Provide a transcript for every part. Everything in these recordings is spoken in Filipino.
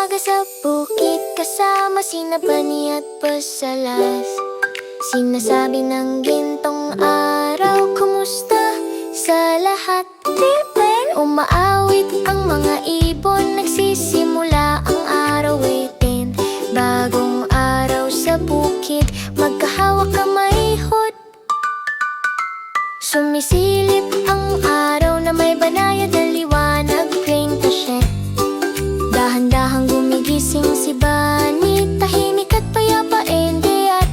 umaga sa bukid, kasama sina Bunny at Pasalas. Sinasabi ng gintong araw, kumusta sa lahat? Umaawit ang mga ibon, nagsisimula ang arawitin. Bagong araw sa bukid, magkahawak kamay hot. Sumisilip ang araw na may banayad na liwanag, green tashet. Dahan-dahang gumigising si Bunny, tahimik at payapa, hindi at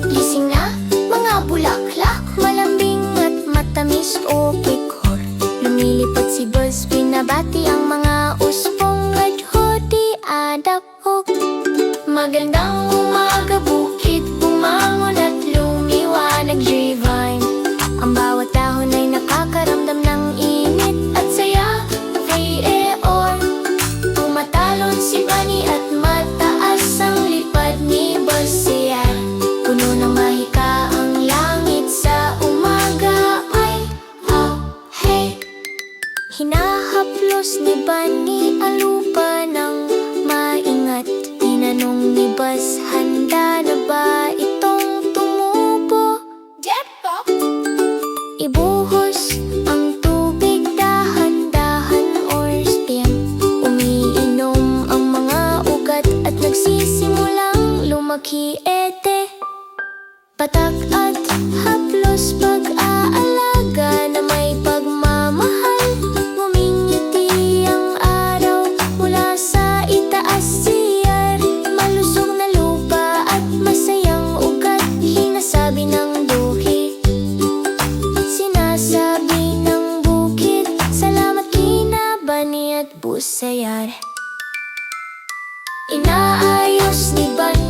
gising na mga bulaklak, malambing at matamis o pikor. Lumilipad si Buzz, binabati ang mga uspong at hodi adapok. Magandang umaga bukid, bumangon at lumiwanag, J-Vine. Ang bawat dahon ay nakakaramdam ng init at saya, V.A.O.R. Tumatalon si Bunny at mataas ang lipad ni Buzz, siya. Puno ng mahika ang langit sa umaga, ay hey. Hinahaplos ni Bunny ang lupa ng maingat. Tinanong ni Buzz, handa na ba itong tumubo? Jepo! Ibuhos ang tubig dahan-dahan or stem. Umiinom ang mga ugat at nagsisimulang lumaki, ete. Patak at haplos, pag-aalaga na may pagmamahal. Ngumingiti ang araw mula sa itaas, siyar. Malusog na lupa at masayang ugat, hinasabi ng duhi. Sinasabi ng bukid, salamat kina Bunny at Busayar. Inaayos ni Bunny